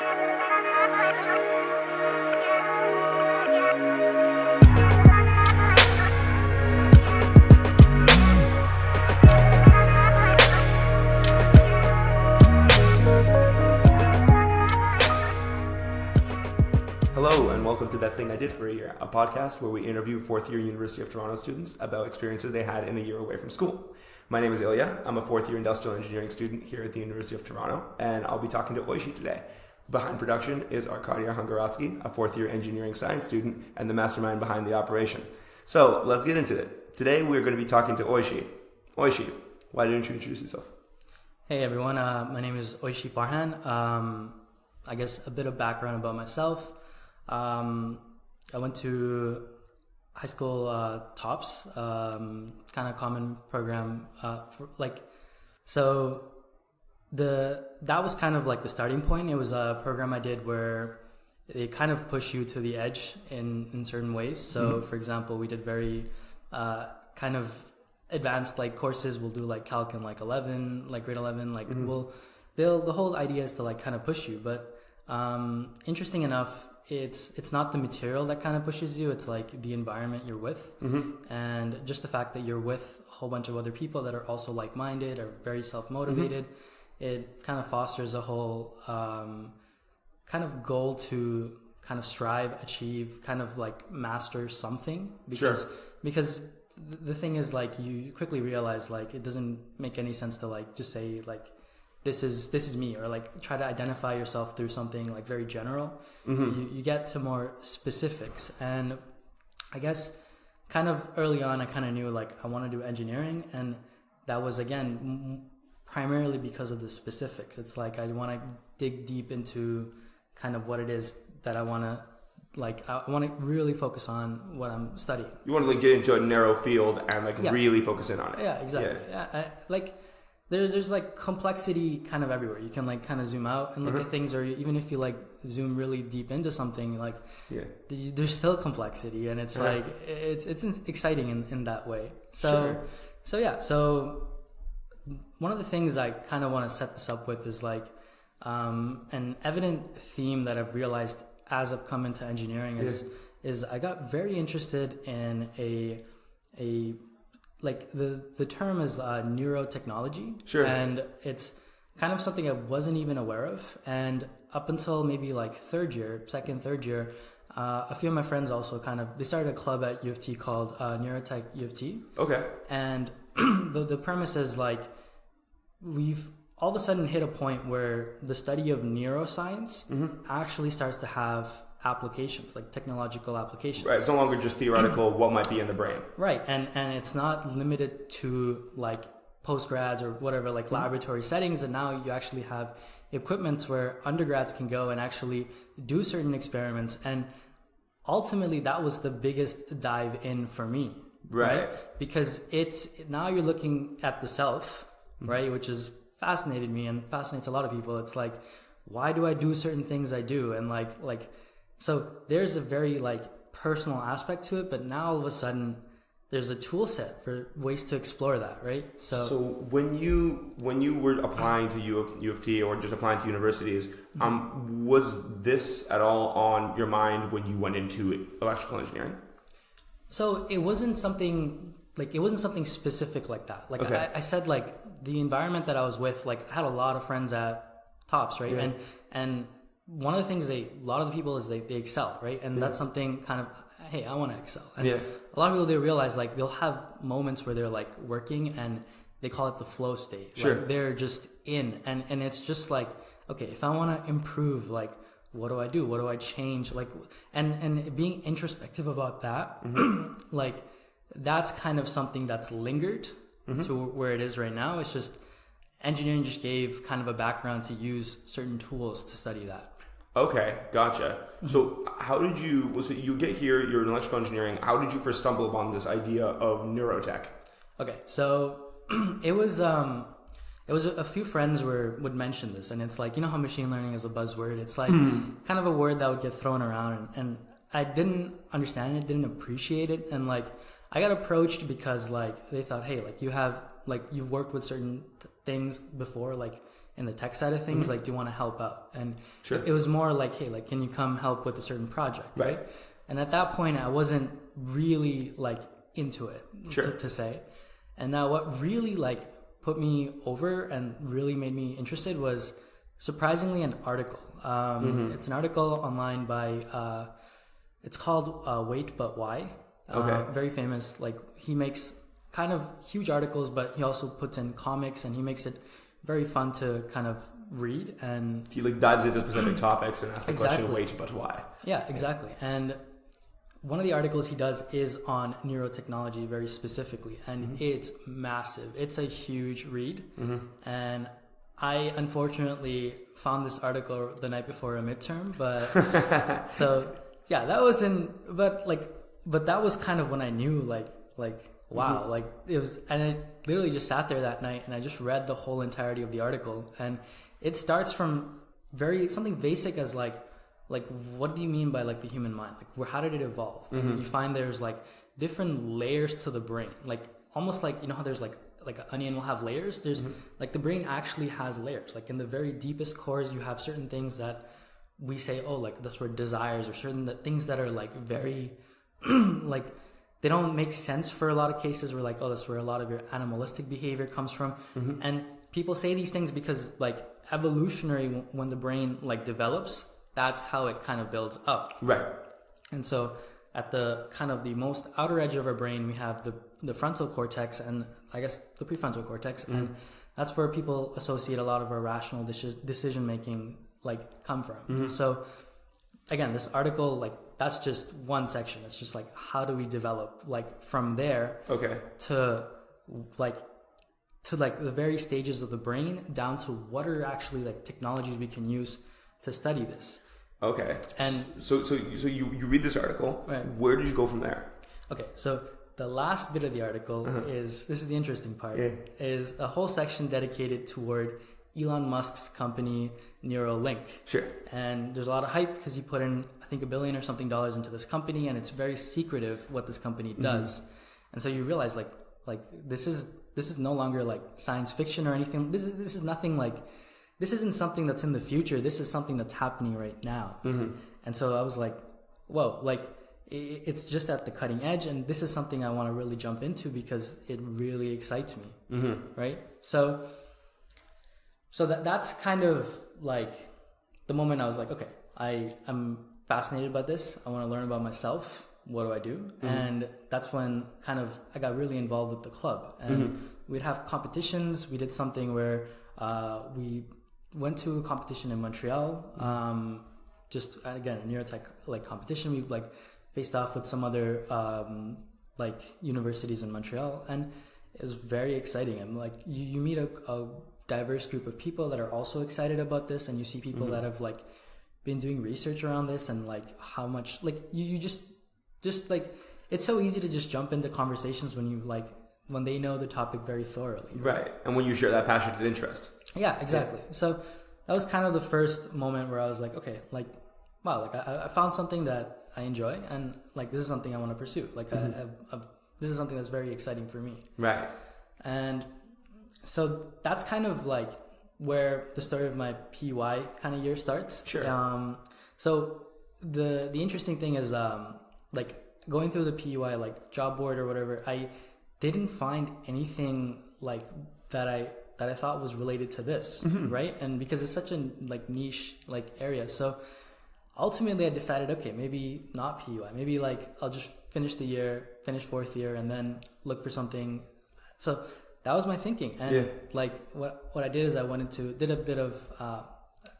Hello and welcome to That Thing I Did for a Year, a podcast where we interview fourth-year University of Toronto students about experiences they had in a year away from school. My name is Ilya. I'm a fourth-year industrial engineering student here at the University of Toronto, and I'll be talking to Oishe today. Behind production is Arkadia Hungarotsky, a fourth-year engineering science student and the mastermind behind the operation. So let's get into it. Today we're going to be talking to Oishe. Oishe, why don't you introduce yourself? Hey everyone, my name is Oishe Farhan. I guess a bit of background about myself. I went to high school TOPS, kind of common program that was kind of like the starting point. It was a program I did where they kind of push you to the edge in certain ways. So for example, we did very kind of advanced like courses. We'll do like calc in like 11, like grade 11, like the whole idea is to like kind of push you. But interesting enough, it's not the material that kind of pushes you. It's like the environment you're with, and just the fact that you're with a whole bunch of other people that are also like-minded or very self-motivated. It kind of fosters a whole kind of goal to kind of strive, achieve, kind of like master something. Because the thing is, like, you quickly realize like it doesn't make any sense to like just say like this is me, or like try to identify yourself through something like very general. You get to more specifics, and I guess kind of early on I kind of knew like I want to do engineering, and that was again primarily because of the specifics. It's like I want to dig deep into kind of what it is that I want to like. I want to really focus on what I'm studying. You want to like get into a narrow field and like really focus in on it. Yeah, exactly. Like there's like complexity kind of everywhere. You can like kind of zoom out and look at things, or even if you like zoom really deep into something, like there's still complexity, and it's like it's exciting in that way. So one of the things I kind of want to set this up with is like an evident theme that I've realized as I've come into engineering is I got very interested in a like the term is neurotechnology, and it's kind of something I wasn't even aware of. And up until maybe like third year, a few of my friends also they started a club at UofT called NeuroTech UofT. Okay. And the premise is like we've all of a sudden hit a point where the study of neuroscience actually starts to have applications, like technological applications. Right, it's no longer just theoretical what might be in the brain. Right, and it's not limited to like postgrads or whatever, like laboratory settings, and now you actually have equipment where undergrads can go and actually do certain experiments, and ultimately that was the biggest dive in for me. Right? Because it's now you're looking at the self, right, which is fascinated me and fascinates a lot of people. It's like, why do I do certain things I do? And like so there's a very like personal aspect to it, but now all of a sudden there's a tool set for ways to explore that, right? So when you were applying to UofT or just applying to universities, was this at all on your mind when you went into electrical engineering? So it wasn't something specific like that. Like I said, like the environment that I was with, like I had a lot of friends at TOPS, right? Yeah. And one of the things a lot of the people is they excel, right? And that's something kind of, hey, I want to excel. And a lot of people, they realize like they'll have moments where they're like working and they call it the flow state. Sure. Like they're just in, and it's just like, okay, if I want to improve, like what do I do? What do I change? Like, and being introspective about that, like that's kind of something that's lingered to where it is right now. It's just engineering just gave kind of a background to use certain tools to study that. Okay, gotcha. So how did you, so you get here, you're in electrical engineering. How did you first stumble upon this idea of neurotech? Okay, so it was a few friends would mention this, and it's like, you know how machine learning is a buzzword? It's like kind of a word that would get thrown around, and I didn't understand it, didn't appreciate it, and like I got approached because like they thought, hey, like you've worked with certain things before, like in the tech side of things, like, do you want to help out? And Sure. it was more like, hey, like, can you come help with a certain project, right? And at that point, I wasn't really like into it, to say. And now what really like put me over and really made me interested was surprisingly an article. It's an article online by, it's called Wait But Why. Very famous. Like, he makes kind of huge articles, but he also puts in comics, and he makes it very fun to kind of read. And he like dives into specific topics and asks the question, wait, but why? Yeah, exactly. And one of the articles he does is on neurotechnology very specifically, and it's massive. It's a huge read. And I unfortunately found this article the night before a midterm, but so yeah, that was but that was kind of when I knew like wow, like it was, and I literally just sat there that night and I just read the whole entirety of the article, and it starts from something basic as like what do you mean by like the human mind? Like, how did it evolve? And you find there's like different layers to the brain, like almost like, you know how there's like an onion will have layers. There's like the brain actually has layers. Like in the very deepest cores, you have certain things that we say, oh, like that's where desires, or certain things that are like very like they don't make sense for a lot of cases. We're like, oh, that's where a lot of your animalistic behavior comes from. And people say these things because like evolutionary, when the brain like develops, that's how it kind of builds up. Right. And so at the kind of the most outer edge of our brain, we have the frontal cortex and I guess the prefrontal cortex. And that's where people associate a lot of our rational decision making like come from. So again, this article, like that's just one section. It's just like, how do we develop like from there to the very stages of the brain down to what are actually like technologies we can use to study this. Okay. And so you read this article. Right. Where did you go from there? Okay. So the last bit of the article this is the interesting part, is a whole section dedicated toward Elon Musk's company Neuralink. Sure. And there's a lot of hype because he put in, I think, $1 billion or something into this company, and it's very secretive what this company does. And so you realize like this is no longer like science fiction or anything. This is nothing like, this isn't something that's in the future. This is something that's happening right now. And so I was like, whoa, like it's just at the cutting edge. And this is something I want to really jump into because it really excites me. Right. So that's kind of like the moment I was like, okay, I'm fascinated by this. I want to learn about myself. What do I do? And that's when kind of I got really involved with the club, and we'd have competitions. We did something where we went to a competition in Montreal. Just again, a NeuroTech like competition. We like faced off with some other like universities in Montreal, and it was very exciting. And like you meet a diverse group of people that are also excited about this, and you see people that have like been doing research around this, and like how much like you just like it's so easy to just jump into conversations when they know the topic very thoroughly, right? And when you share that passionate interest. Yeah, exactly. So that was kind of the first moment where I was like, okay, like wow, like I found something that I enjoy, and like this is something I want to pursue. Like this is something that's very exciting for me, right? And so that's kind of like where the story of my PY kind of year starts. Sure. So the interesting thing is like going through the PY like job board or whatever, I didn't find anything like that I thought was related to this, right? And because it's such a like niche like area, so ultimately I decided, okay, maybe not PY, maybe like I'll just finish fourth year, and then look for something. So that was my thinking, and like what I did is I did a bit of I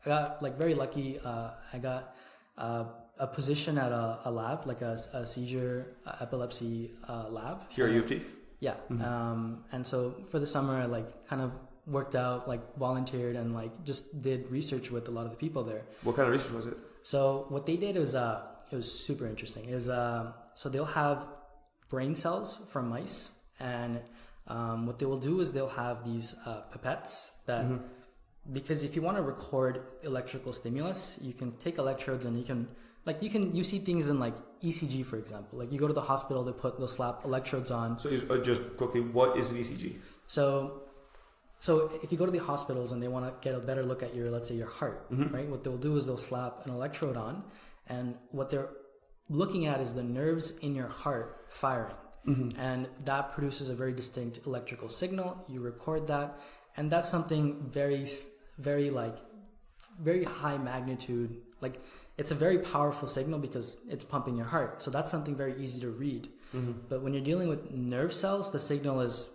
got like very lucky. I got a position at a lab, like a seizure epilepsy lab here at UofT. Yeah. And so for the summer, I like kind of worked out, like volunteered, and like just did research with a lot of the people there. What kind of research was it? So what they did was it was super interesting. So they'll have brain cells from mice, and what they will do is they'll have these pipettes that, because if you want to record electrical stimulus, you can take electrodes and you see things in like ECG, for example. Like you go to the hospital, they'll slap electrodes on. So just quickly, what is an ECG? So So if you go to the hospitals and they want to get a better look at your, let's say your heart, right? What they'll do is they'll slap an electrode on, and what they're looking at is the nerves in your heart firing. And that produces a very distinct electrical signal. You record that, and that's something very, very very high magnitude. Like, it's a very powerful signal because it's pumping your heart. So that's something very easy to read. But when you're dealing with nerve cells, the signal is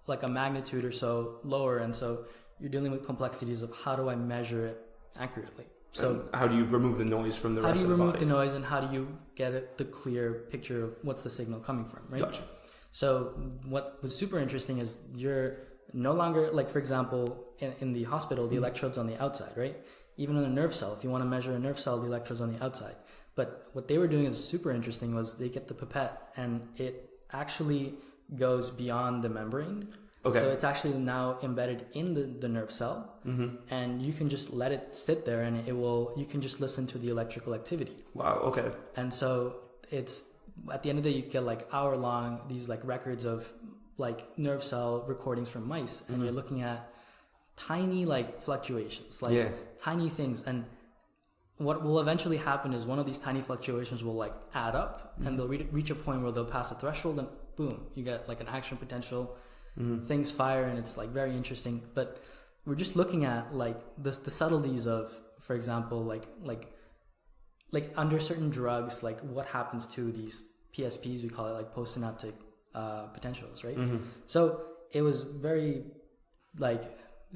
like a magnitude or so lower, and so you're dealing with complexities of how do I measure it accurately. So and how do you remove the noise from the rest of the body? How do you remove the noise, and how do you get the clear picture of what's the signal coming from, right? Gotcha. So what was super interesting is you're no longer, like, for example, in the hospital, the electrode's on the outside, right? Even in a nerve cell, if you want to measure a nerve cell, the electrode's on the outside. But what they were doing is super interesting was they get the pipette, and it actually goes beyond the membrane. Okay. So it's actually now embedded in the nerve cell, and you can just let it sit there, and you can just listen to the electrical activity. Wow. Okay. And so it's, at the end of the day, you get like hour-long, these like records of like nerve cell recordings from mice, and you're looking at tiny like fluctuations, like tiny things. And what will eventually happen is one of these tiny fluctuations will like add up, and they'll reach a point where they'll pass a threshold, and boom, you get like an action potential. Things fire, and it's like very interesting. But we're just looking at like the subtleties of, for example, like under certain drugs, like what happens to these PSPs, we call it, like postsynaptic potentials, right? So it was very like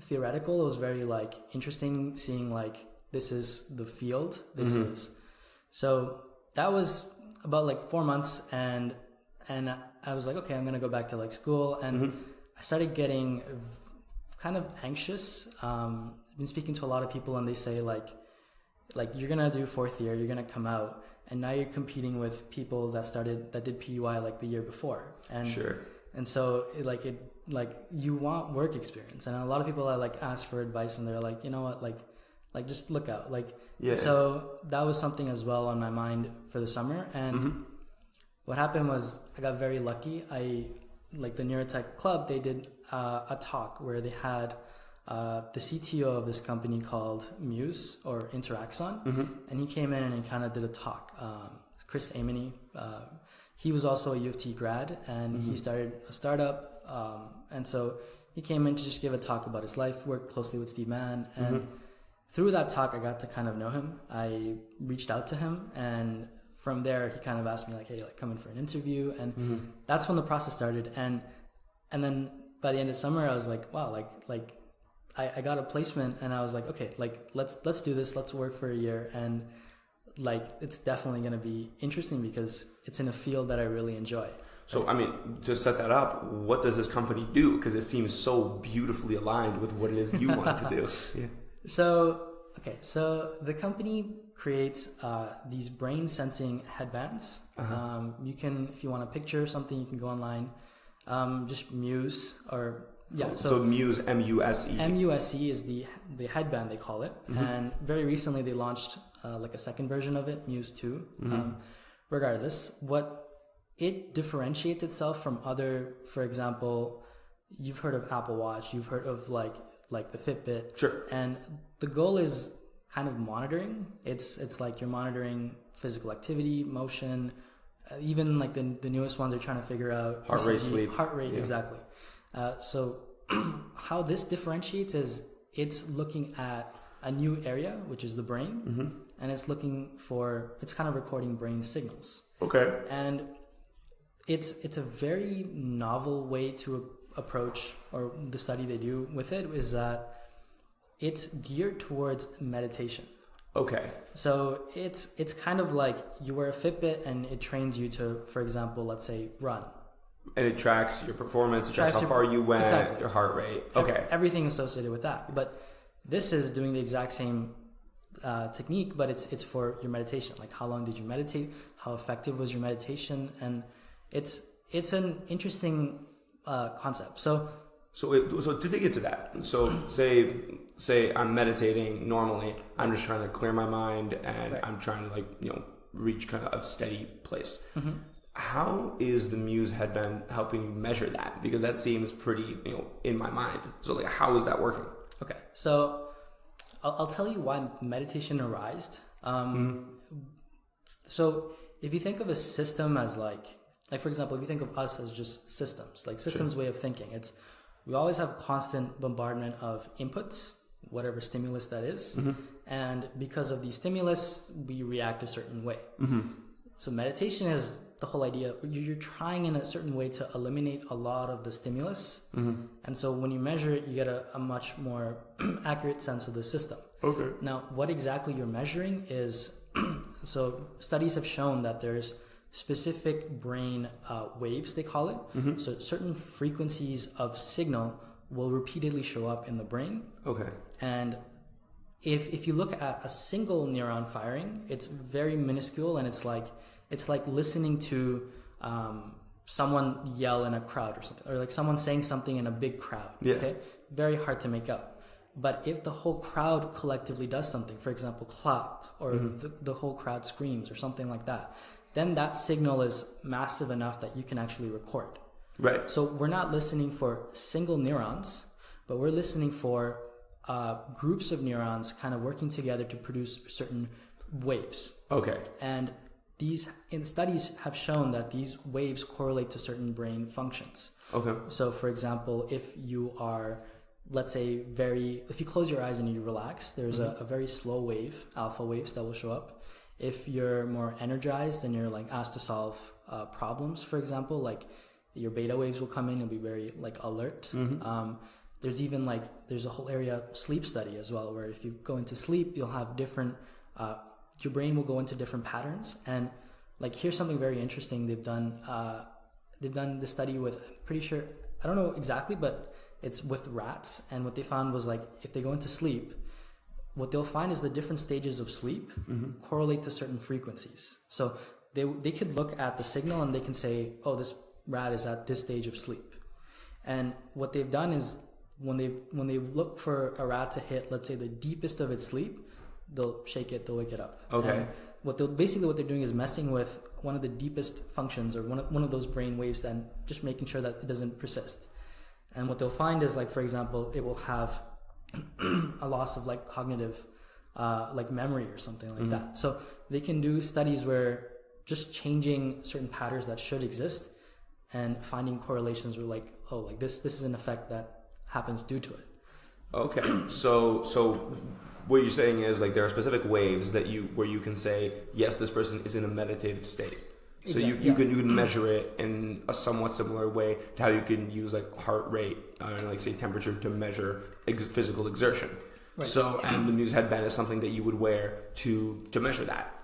theoretical. It was very like interesting seeing like this is the field. This is, so that was about like 4 months, and I was like, okay, I'm gonna go back to like school, and I started getting kind of anxious. I've been speaking to a lot of people, and they say like you're gonna do fourth year, you're gonna come out, and now you're competing with people that did PUI like the year before, and and so you want work experience, and a lot of people I like ask for advice, and they're like, you know what, like just look out, so that was something as well on my mind for the summer. And what happened was I got very lucky. Like the NeuroTech club, they did a talk where they had the CTO of this company called Muse or InteraXon, and he came in and he kind of did a talk. Chris Amini, he was also a UofT grad, and he started a startup, and so he came in to just give a talk about his life, worked closely with Steve Mann, and through that talk I got to kind of know him. I reached out to him, and from there, he kind of asked me like, hey, like come in for an interview. And that's when the process started. And then by the end of summer, I was like, wow, like I got a placement, and I was like, okay, like let's do this. Let's work for a year. And like, it's definitely going to be interesting because it's in a field that I really enjoy. So, I mean, to set that up, what does this company do? Because it seems so beautifully aligned with what it is you want to do. Yeah. So the company creates these brain sensing headbands. You can, if you want to picture something, you can go online. Just Muse or So Muse, M-U-S-E. M-U-S-E is the headband, they call it. And very recently they launched like a second version of it, Muse 2. Regardless, what it differentiates itself from other, for example, you've heard of Apple Watch, you've heard of like the Fitbit. Sure. And the goal is kind of monitoring. It's like you're monitoring physical activity, motion, even like the newest ones are trying to figure out heart rate, sleep. Heart rate, exactly. So how this differentiates is it's looking at a new area, which is the brain, and it's kind of recording brain signals. Okay. And it's a very novel way to approach, or the study they do with it is that it's geared towards meditation. Okay. So it's kind of like you wear a Fitbit and it trains you to, for example, let's say run. And it tracks your performance, it tracks how far you went, your heart rate. Okay. Everything associated with that. But this is doing the exact same technique, but it's for your meditation. Like, how long did you meditate? How effective was your meditation? And it's an interesting concept. So to dig into that, so say I'm meditating normally, I'm just trying to clear my mind, and I'm trying to reach kind of a steady place. how is the Muse headband helping you measure that? Because that seems pretty, in my mind. So like, how is that working? Okay, so I'll tell you why meditation arose. So if you think of a system as like for example, if you think of us as just systems, like systems way of thinking, we always have constant bombardment of inputs, whatever stimulus that is. And because of the stimulus, we react a certain way. So meditation is the whole idea. You're trying in a certain way to eliminate a lot of the stimulus. And so when you measure it, you get a much more accurate sense of the system. Okay. Now, what exactly you're measuring is, so studies have shown that there's specific brain waves, they call it. So certain frequencies of signal will repeatedly show up in the brain. Okay. And if you look at a single neuron firing, it's very minuscule, and it's like listening to someone yell in a crowd or something, or like someone saying something in a big crowd. Yeah. Okay, very hard to make out. But if the whole crowd collectively does something, for example, clap, or the whole crowd screams or something like that, then that signal is massive enough that you can actually record. Right. So we're not listening for single neurons, but we're listening for groups of neurons kind of working together to produce certain waves. Okay. And these studies have shown that these waves correlate to certain brain functions. Okay. So for example, if you are, let's say, if you close your eyes and you relax, there's a very slow wave, alpha waves, that will show up. If you're more energized and you're like asked to solve problems, for example, like your beta waves will come in and be very like alert. There's a whole area sleep study as well, where if you go into sleep, you'll have different, your brain will go into different patterns. And like, here's something very interesting. They've done the study with, I'm pretty sure, I don't know exactly, but it's with rats. And what they found was like, if they go into sleep, what they'll find is the different stages of sleep correlate to certain frequencies. So they could look at the signal and they can say, oh, this rat is at this stage of sleep. And what they've done is, when they look for a rat to hit, let's say, the deepest of its sleep, they'll shake it, they'll wake it up. Okay. And what they're doing is messing with one of the deepest functions, or one of those brain waves, then just making sure that it doesn't persist. And what they'll find is, like, for example, it will have a loss of like cognitive, like memory or something like that. So they can do studies where just changing certain patterns that should exist and finding correlations where, like, oh, like this is an effect that happens due to it. Okay. So what you're saying is, like, there are specific waves where you can say, yes, this person is in a meditative state. So exactly, you can measure it in a somewhat similar way to how you can use like heart rate and like say temperature to measure physical exertion. Right. So, and the Muse headband is something that you would wear to measure that.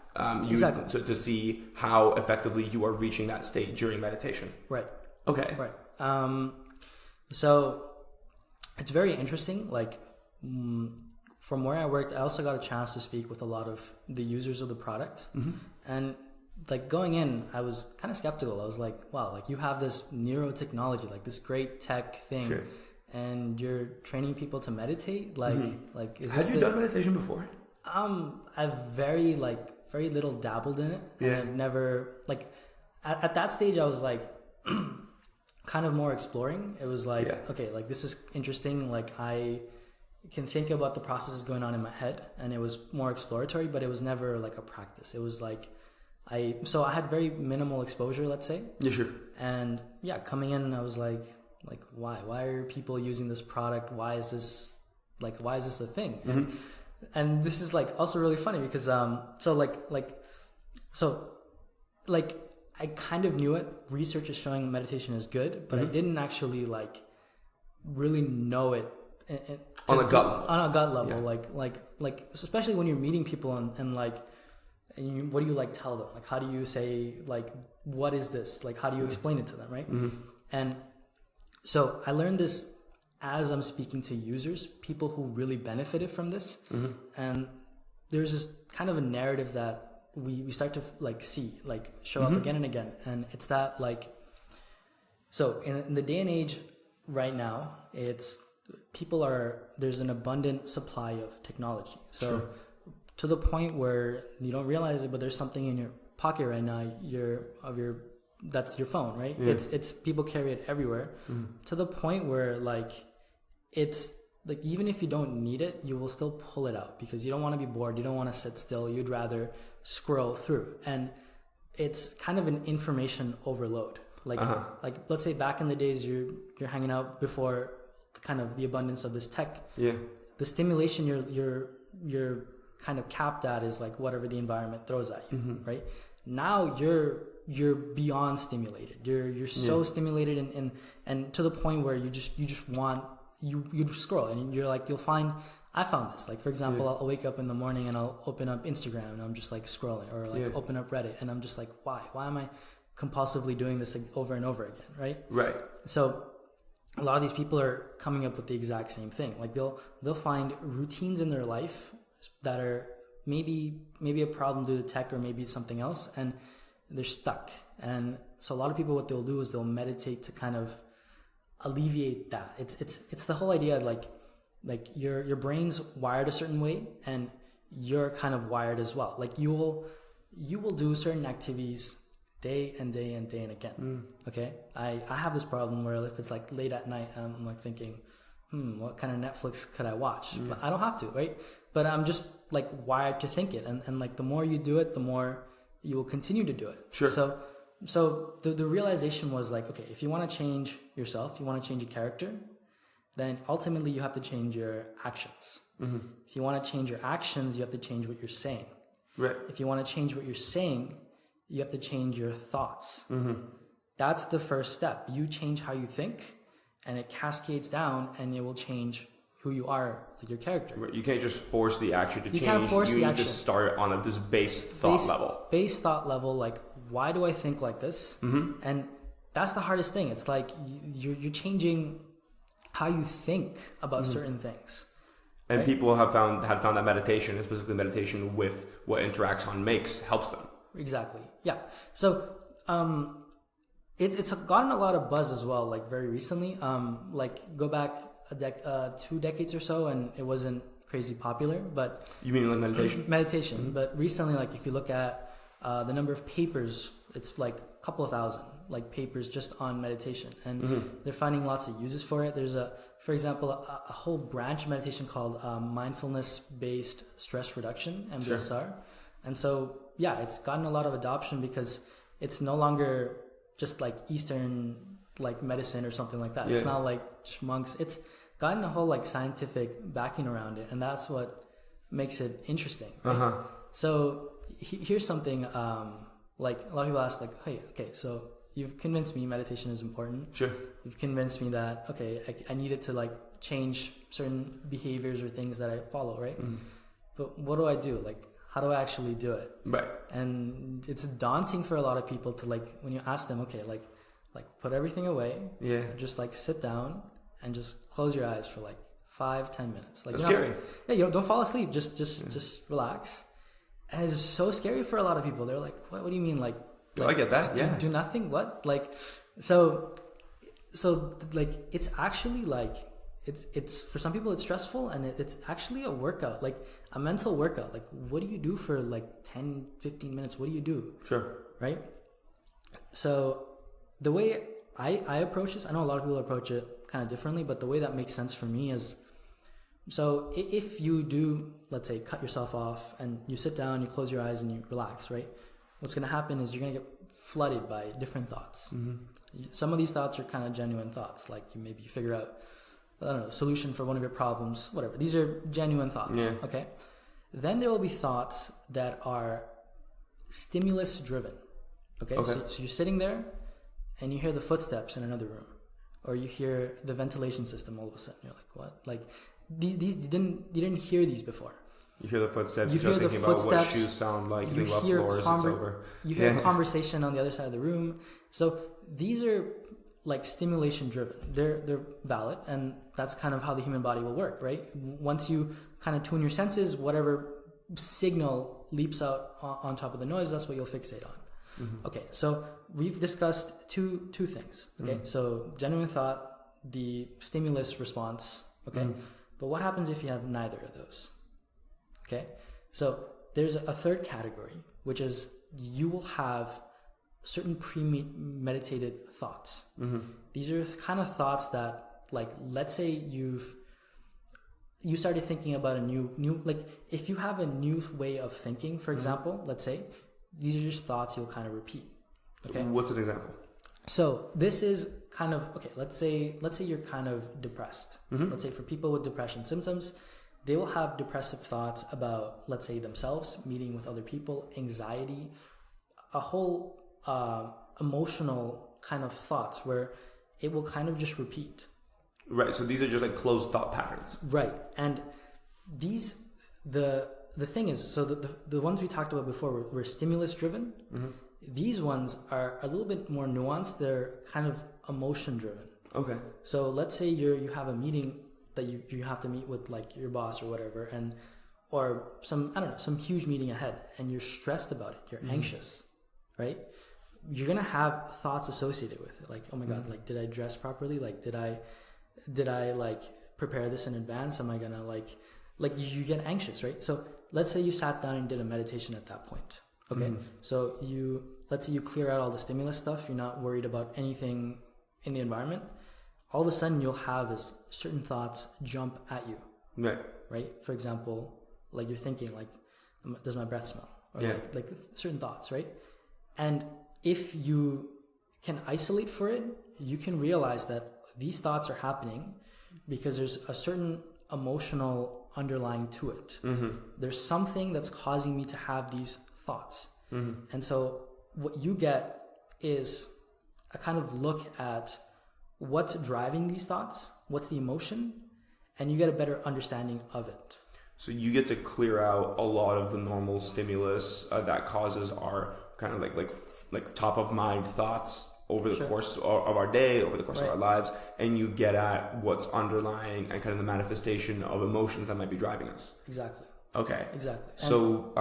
Exactly. So to see how effectively you are reaching that state during meditation. Right. Okay. Right. So it's very interesting. Like, from where I worked, I also got a chance to speak with a lot of the users of the product. And like, going in, I was kind of skeptical. I was like, wow, like, you have this neurotechnology, like this great tech thing, sure, and you're training people to meditate. Like, like, is this have you done meditation before? I've very little dabbled in it. Yeah. And I've never, like, at that stage, I was like, kind of more exploring. It was like, okay, like, this is interesting. Like, I can think about the processes going on in my head, and it was more exploratory, but it was never like a practice. It was like, I had very minimal exposure, let's say. Yeah, sure. And yeah, coming in, I was like, why are people using this product? Why is this a thing? And this is like also really funny because I kind of knew it. Research is showing meditation is good, but I didn't actually like really know it on a gut level. On a gut level, yeah. like especially when you're meeting people and what do you like tell them? Like, how do you say, like, what is this? Like, how do you explain it to them, right? And so I learned this as I'm speaking to users, people who really benefited from this. And there's this kind of a narrative that we start to like see, like, show up again and again. And it's that, like, so in the day and age right now, there's an abundant supply of technology. So sure, to the point where you don't realize it, but there's something in your pocket right now, your that's your phone, right? Yeah. It's people carry it everywhere, to the point where like it's like even if you don't need it, you will still pull it out because you don't want to be bored, you don't want to sit still, you'd rather scroll through. And it's kind of an information overload. Like let's say back in the days you're hanging out before kind of the abundance of this tech. Yeah. The stimulation you're kind of capped at is like whatever the environment throws at you, right? Now you're beyond stimulated. You're so stimulated and to the point where you just want you scroll and you're like I found this, like for example, I'll wake up in the morning and I'll open up Instagram and I'm just like scrolling, or like open up Reddit and I'm just like, why am I compulsively doing this like over and over again, right? So a lot of these people are coming up with the exact same thing. Like they'll find routines in their life that are maybe a problem due to tech, or maybe it's something else, and they're stuck. And so a lot of people, what they'll do is they'll meditate to kind of alleviate that. It's the whole idea, like your brain's wired a certain way and you're kind of wired as well. Like you will do certain activities day and again. Okay, I have this problem where if it's like late at night, I'm like thinking, what kind of Netflix could I watch? But I don't have to, right? But I'm just like wired to think it, and like the more you do it, the more you will continue to do it. Sure. So the realization was like, okay, if you want to change yourself, you want to change your character, then ultimately you have to change your actions. If you want to change your actions, you have to change what you're saying. Right. If you want to change what you're saying, you have to change your thoughts. That's the first step. You change how you think, and it cascades down, and it will change who you are, like your character. Right. You can't just force the action to change. You can't force the action. You just start on this base thought level. Base thought level, like, why do I think like this? And that's the hardest thing. It's like you're changing how you think about certain things. And right? people have found that meditation, and specifically meditation with what InteraXon makes, helps them. Exactly. Yeah. So it's gotten a lot of buzz as well, like very recently. Like go back 2 decades or so, and it wasn't crazy popular. But you mean like meditation? Meditation. But recently, like if you look at the number of papers, it's like a couple of thousand, like papers just on meditation, and they're finding lots of uses for it. There's for example, a whole branch of meditation called mindfulness-based stress reduction, MBSR. Sure. And so, yeah, it's gotten a lot of adoption because it's no longer just like Eastern like medicine or something like that. Yeah. It's not like just monks. It's gotten a whole like scientific backing around it, and that's what makes it interesting. Right? So here's something like a lot of people ask, like, hey, okay, so you've convinced me meditation is important. Sure. You've convinced me that, okay, I needed to like change certain behaviors or things that I follow, right? But what do I do? Like, how do I actually do it? Right. And it's daunting for a lot of people to like, when you ask them, okay, like put everything away. Yeah. Just like sit down and just close your eyes for like 5-10 minutes. Like, that's scary. Don't fall asleep. Just relax. And it's so scary for a lot of people. They're like, what do you mean? Like I get that. Do nothing. What? Like, so like, it's actually like, it's for some people it's stressful, and it's actually a workout, like a mental workout. Like, what do you do for like 10-15 minutes? What do you do? Sure. Right. So the way I approach this, I know a lot of people approach it kind of differently, but the way that makes sense for me is, so if you do, let's say, cut yourself off and you sit down, you close your eyes and you relax, right? What's going to happen is you're going to get flooded by different thoughts. Some of these thoughts are kind of genuine thoughts, like maybe you figure out, I don't know, solution for one of your problems, whatever. These are genuine thoughts. Yeah. Okay. Then there will be thoughts that are stimulus driven. Okay. So you're sitting there and you hear the footsteps in another room, or you hear the ventilation system all of a sudden. You're like, what? Like these you didn't hear these before. You hear the footsteps. You start thinking about what shoes sound like. You think about floors. It's over. You hear a conversation on the other side of the room. So these are like stimulation driven. They're valid, and that's kind of how the human body will work, right? Once you kind of tune your senses, whatever signal leaps out on top of the noise, that's what you'll fixate on. Okay, so we've discussed two things. Okay, so genuine thought, the stimulus response. Okay, but what happens if you have neither of those? Okay, so there's a third category, which is you will have certain premeditated thoughts. These are kind of thoughts that, like, let's say you started thinking about a new like, if you have a new way of thinking, for example, let's say, these are just thoughts you'll kind of repeat. Okay. What's an example? So this is kind of, okay, let's say you're kind of depressed. Let's say for people with depression symptoms, they will have depressive thoughts about, let's say, themselves, meeting with other people, anxiety, a whole emotional kind of thoughts where it will kind of just repeat. Right. So these are just like closed thought patterns. Right. And these, the thing is, so the ones we talked about before were stimulus driven. These ones are a little bit more nuanced. They're kind of emotion driven. Okay. So let's say you have a meeting that you have to meet with, like, your boss or whatever, or some huge meeting ahead, and you're stressed about it. You're anxious, right? You're going to have thoughts associated with it. Like, oh my God, like, did I dress properly? Like, did I like prepare this in advance? Am I going to like you get anxious, right? So let's say you sat down and did a meditation at that point. Okay. So let's say you clear out all the stimulus stuff. You're not worried about anything in the environment. All of a sudden you'll have is certain thoughts jump at you. Right. Right. For example, like, you're thinking, like, does my breath smell? Or like certain thoughts, right? And if you can isolate for it, you can realize that these thoughts are happening because there's a certain emotional underlying to it. There's something that's causing me to have these thoughts. And so what you get is a kind of look at what's driving these thoughts, what's the emotion, and you get a better understanding of it. So you get to clear out a lot of the normal stimulus that causes our kind of like top of mind thoughts over the course of our day, over the course of our lives, and you get at what's underlying and kind of the manifestation of emotions that might be driving us. Exactly. Okay. Exactly. So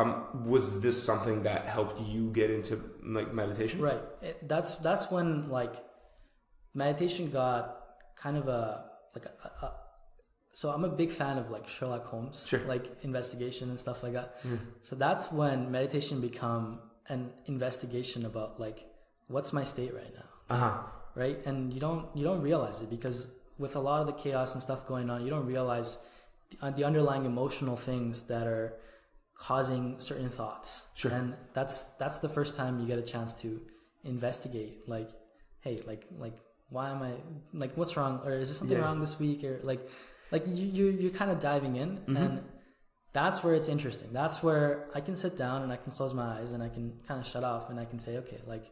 was this something that helped you get into, like, meditation? Right. That's when, like, meditation got kind of so I'm a big fan of, like, Sherlock Holmes, like investigation and stuff like that. So that's when meditation become an investigation about, like, what's my state right now? Right? And you don't realize it, because with a lot of the chaos and stuff going on, you don't realize the underlying emotional things that are causing certain thoughts. And that's the first time you get a chance to investigate, like, hey, like why am I, like, what's wrong, or is there something wrong this week, or like you're kind of diving in. And that's where it's interesting. That's where I can sit down and I can close my eyes and I can kind of shut off and I can say, okay, like,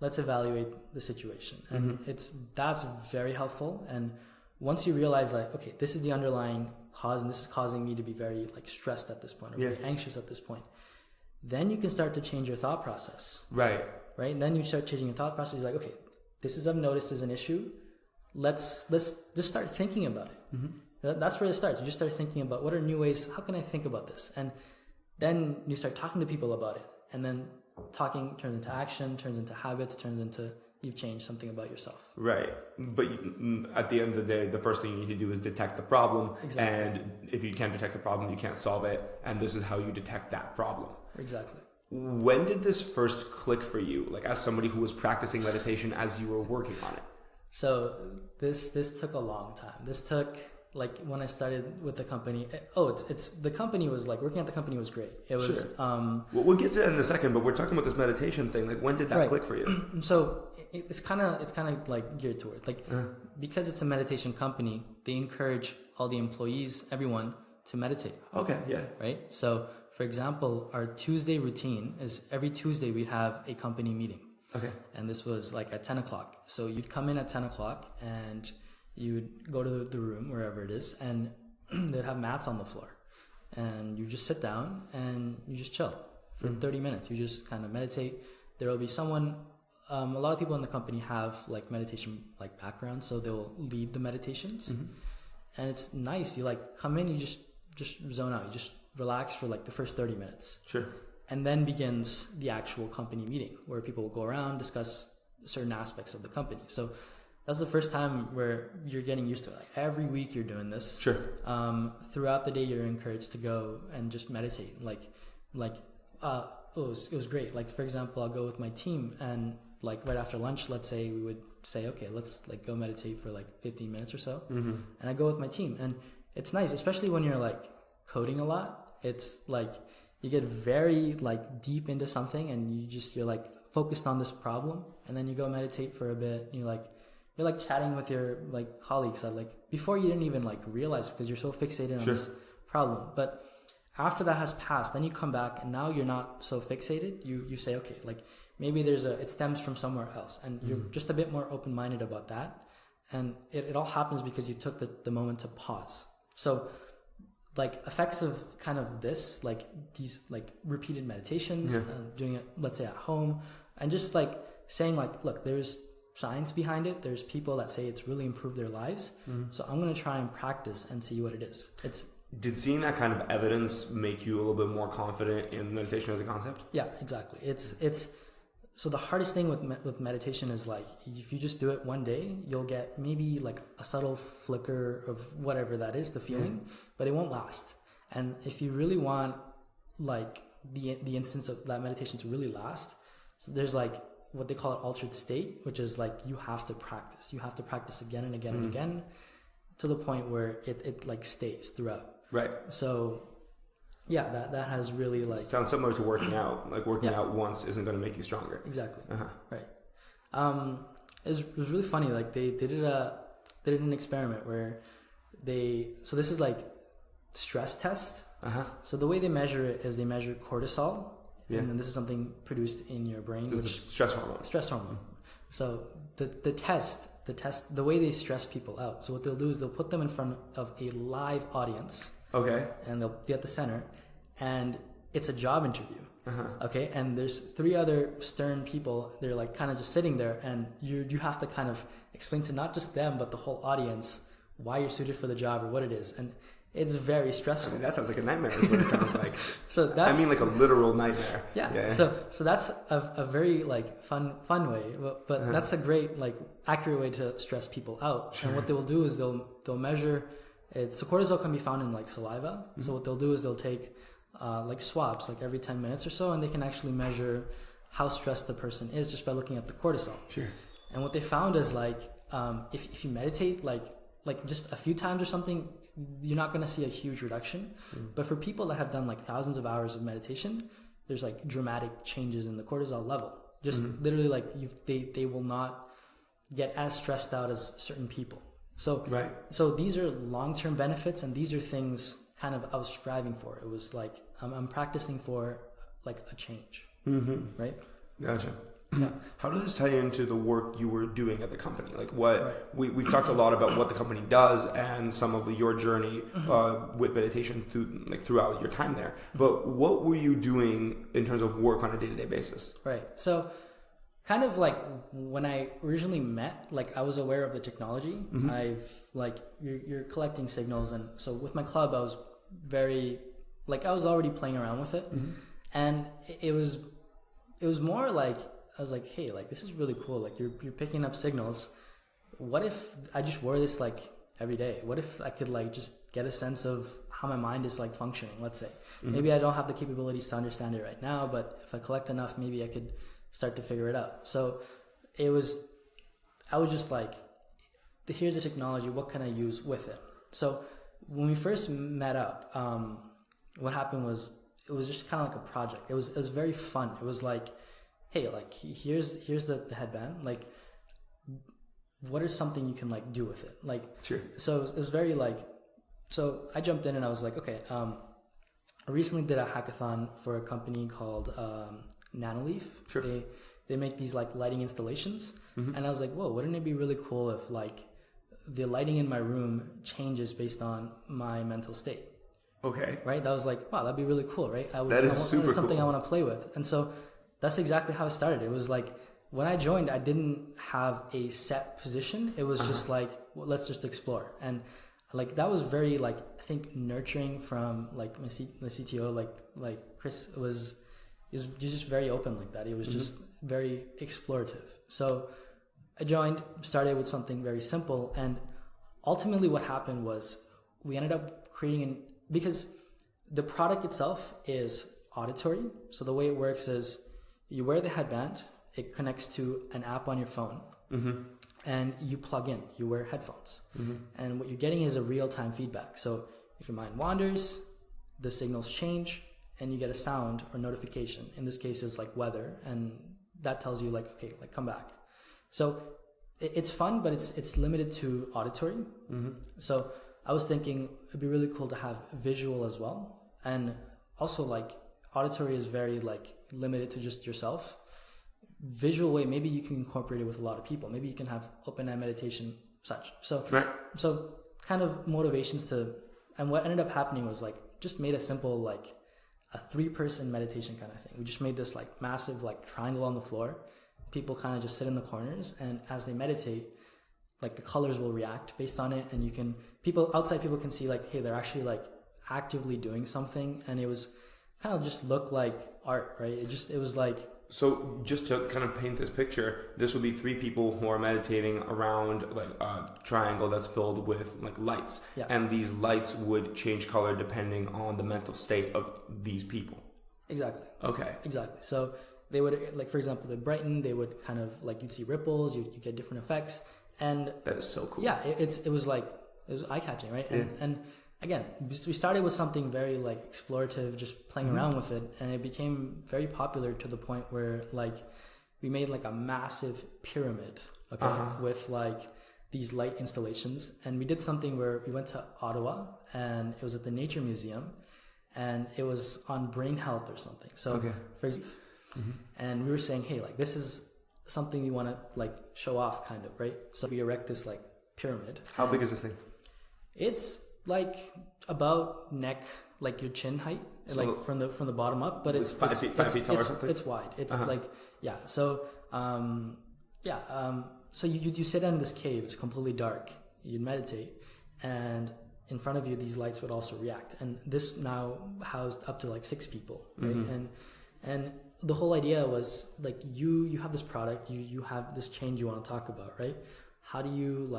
let's evaluate the situation. And that's very helpful. And once you realize, like, okay, this is the underlying cause and this is causing me to be very, like, stressed at this point, or very anxious at this point, then you can start to change your thought process. Right. And then you start changing your thought process. You're like, okay, this is, I've noticed, is an issue. Let's just start thinking about it. That's where it starts. You just start thinking about, what are new ways, how can I think about this? And then you start talking to people about it. And then talking turns into action, turns into habits, turns into, you've changed something about yourself. Right. But at the end of the day, the first thing you need to do is detect the problem. Exactly. And if you can't detect the problem, you can't solve it. And this is how you detect that problem. Exactly. When did this first click for you, like, as somebody who was practicing meditation as you were working on it? So this took a long time. This took, like, when I started with the company, it's the company was, like, working at the company was great. It was, we'll get to that in a second, but we're talking about this meditation thing. Like, when did that click for you? So it's kind of like geared toward, like, because it's a meditation company, they encourage all the employees, everyone, to meditate. Okay. Yeah. Right. So, for example, our Tuesday routine is every Tuesday we'd have a company meeting. Okay. And this was, like, at 10 o'clock. So you'd come in at 10 o'clock and you would go to the room, wherever it is, and they'd have mats on the floor. And you just sit down and you just chill for 30 minutes. You just kind of meditate. There will be someone, a lot of people in the company have, like, meditation, like, background, so they'll lead the meditations. And it's nice. You, like, come in, you just zone out. You just relax for, like, the first 30 minutes. And then begins the actual company meeting, where people will go around, discuss certain aspects of the company. So that's the first time where you're getting used to it. Like, every week you're doing this. Throughout the day, you're encouraged to go and just meditate. It was great. Like, for example, I'll go with my team, and like right after lunch, let's say we would say, okay, let's like go meditate for like 15 minutes or so. And I go with my team, and it's nice, especially when you're like coding a lot. It's like you get very like deep into something, and you're like focused on this problem, and then you go meditate for a bit. And you're like chatting with your like colleagues that like before you didn't even like realize, because you're so fixated on this problem. But after that has passed, then you come back, and now you're not so fixated. You say, okay, like maybe it stems from somewhere else, and you're just a bit more open-minded about that. And it all happens because you took the moment to pause. So like effects of kind of this, like these like repeated meditations, doing it, let's say at home, and just like saying like, look, there's science behind it. There's people that say it's really improved their lives. So I'm going to try and practice and see what it is. Did seeing that kind of evidence make you a little bit more confident in meditation as a concept? Yeah, exactly. It's so the hardest thing with meditation is like, if you just do it one day, you'll get maybe like a subtle flicker of whatever that is, the feeling, but it won't last. And if you really want like the instance of that meditation to really last, so there's like what they call it altered state, which is like you have to practice. You have to practice again and again and again to the point where it like stays throughout. Right. So yeah, that has really like... Sounds similar to working out. Like working out once isn't going to make you stronger. Exactly. Right. It was really funny. Like they did an experiment where so this is like stress test. So the way they measure it is they measure cortisol. And then this is something produced in your brain. Which is stress hormone. Stress hormone. So the test, the way they stress people out. So what they'll do is they'll put them in front of a live audience. Okay. And they'll be at the center, and it's a job interview. Okay. And there's 3 other stern people. They're like kind of just sitting there, and you have to kind of explain to not just them, but the whole audience why you're suited for the job or what it is. And it's very stressful. I mean, that sounds like a nightmare is what it sounds like. So that's... I mean, like a literal nightmare. Yeah. So that's a very like fun way, but that's a great like accurate way to stress people out. Sure. And what they will do is they'll measure it. So cortisol can be found in like saliva. So what they'll do is they'll take like swabs like every 10 minutes or so, and they can actually measure how stressed the person is just by looking at the cortisol. Sure. And what they found is like if you meditate like just a few times or something, you're not going to see a huge reduction. But for people that have done like thousands of hours of meditation, there's like dramatic changes in the cortisol level. Just literally like they will not get as stressed out as certain people. So so these are long-term benefits, and these are things kind of I was striving for. It was like I'm practicing for like a change. Right? Gotcha. Yeah. How does this tie into the work you were doing at the company? Like what we've talked a lot about what the company does and some of your journey with meditation throughout your time there. But what were you doing in terms of work on a day-to-day basis? Right. So kind of like when I originally met, like I was aware of the technology. I've like you're collecting signals, and so with my club I was very like I was already playing around with it, and it was more like I was like, hey, like this is really cool. Like you're picking up signals. What if I just wore this like every day? What if I could like just get a sense of how my mind is like functioning? Let's say maybe I don't have the capabilities to understand it right now, but if I collect enough, maybe I could start to figure it out. So I was just like, here's a technology. What can I use with it? So when we first met up, what happened was it was just kind of like a project. It was very fun. It was like, hey, like here's the headband. Like, what is something you can like do with it? Like, sure. So it was very like, so I jumped in and I was like, okay. I recently did a hackathon for a company called Nanoleaf. Sure. They make these like lighting installations, and I was like, whoa, wouldn't it be really cool if like the lighting in my room changes based on my mental state? Okay. Right. That was like, wow, that'd be really cool, right? That's something cool. I want to play with, and so. That's exactly how it started. It was like when I joined, I didn't have a set position. It was just like, well, let's just explore. And like that was very like I think nurturing from like my CTO, like Chris was just very open like that. It was just very explorative. So I joined, started with something very simple, and ultimately what happened was we ended up creating because the product itself is auditory. So the way it works is you wear the headband, it connects to an app on your phone. And you plug in, you wear headphones. And what you're getting is a real-time feedback. So if your mind wanders, the signals change, and you get a sound or notification. In this case, it's like weather, and that tells you like, okay, like come back. So it's fun, but it's limited to auditory. So I was thinking it'd be really cool to have visual as well. And also like auditory is very like limited to just yourself. Visual way, maybe you can incorporate it with a lot of people. Maybe you can have open eye meditation such. So kind of motivations to, and what ended up happening was like just made a simple like a 3-person meditation kind of thing. We just made this like massive like triangle on the floor. People kind of just sit in the corners, and as they meditate, like the colors will react based on it, and you can outside people can see like, hey, they're actually like actively doing something, and it was kind of just looked like art, right? It was like. So just to kind of paint this picture, this would be 3 people who are meditating around like a triangle that's filled with like lights. And these lights would change color depending on the mental state of these people. Exactly. Okay. Exactly. So they would, like, for example, they'd brighten, they would kind of like, you'd see ripples, you get different effects. And that is so cool. Yeah, it was eye-catching, right? And again, we started with something very like explorative, just playing around with it, and it became very popular to the point where like we made like a massive pyramid, with like these light installations. And we did something where we went to Ottawa, and it was at the Nature Museum, and it was on brain health or something. So for example, and we were saying, hey, like this is something we want to like show off, kind of, right? So we erect this like pyramid. How big is this thing? It's like about neck, like your chin height, so like from the bottom up, but it's 5 feet tall or something. It's wide. It's like So so you sit in this cave. It's completely dark. You'd meditate, and in front of you, these lights would also react. And this now housed up to like 6 people, right? And the whole idea was like you have this product, you have this change you want to talk about, right? How do you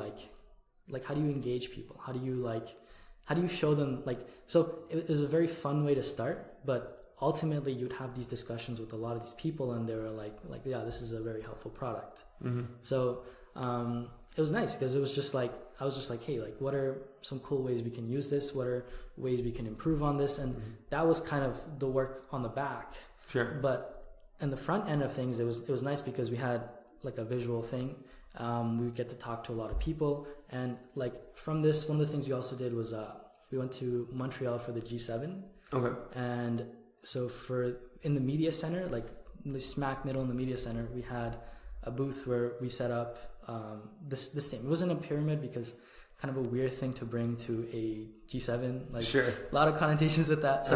how do you engage people? How do you show them so it was a very fun way to start, but ultimately you'd have these discussions with a lot of these people, and they were like, yeah, this is a very helpful product. So it was nice because it was just like, I was just like, hey, like what are some cool ways we can use this? What are ways we can improve on this? And that was kind of the work on the back. Sure. But in the front end of things, it was nice because we had like a visual thing. We would get to talk to a lot of people, and like from this, one of the things we also did was we went to Montreal for the G7. Okay. And so in the media center, like in the smack middle in the media center, we had a booth where we set up this thing. It wasn't a pyramid because kind of a weird thing to bring to a G7. Like sure. A lot of connotations with that. So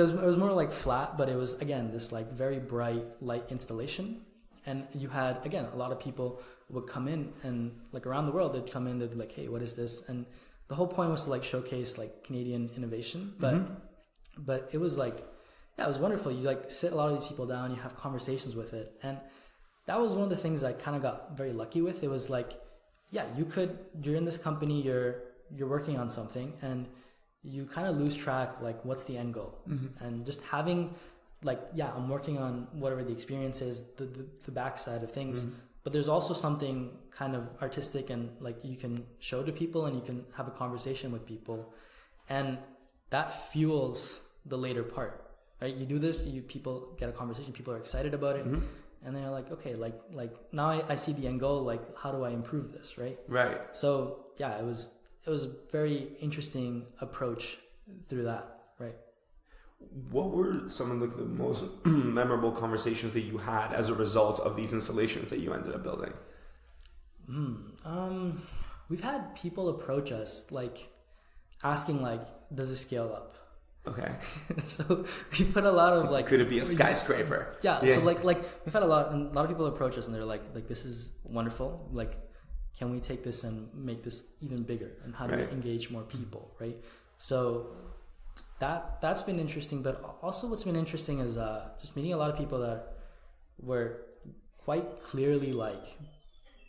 it was more like flat, but it was again this like very bright light installation. And you had, again, a lot of people would come in, and like around the world, they'd come in, they'd be like, hey, what is this? And the whole point was to like showcase like Canadian innovation. But it was like, yeah, it was wonderful. You like sit a lot of these people down, you have conversations with it. And that was one of the things I kind of got very lucky with. It was like, yeah, you're in this company, you're working on something, and you kind of lose track, like what's the end goal? And just having like, yeah, I'm working on whatever the experience is, the backside of things, but there's also something kind of artistic and like you can show to people, and you can have a conversation with people, and that fuels the later part, right? You do this, people get a conversation, people are excited about it, and then you're like, okay, like now I see the end goal, like how do I improve this, right? Right. So yeah, it was a very interesting approach through that, right? What were some of the most memorable conversations that you had as a result of these installations that you ended up building? We've had people approach us like asking like, does it scale up? Okay. So we put a lot of like, could it be a skyscraper? Yeah. So like we've had a lot of people approach us, and they're like this is wonderful. Like, can we take this and make this even bigger? And how do we engage more people? Right. So that's been interesting, but also what's been interesting is just meeting a lot of people that were quite clearly like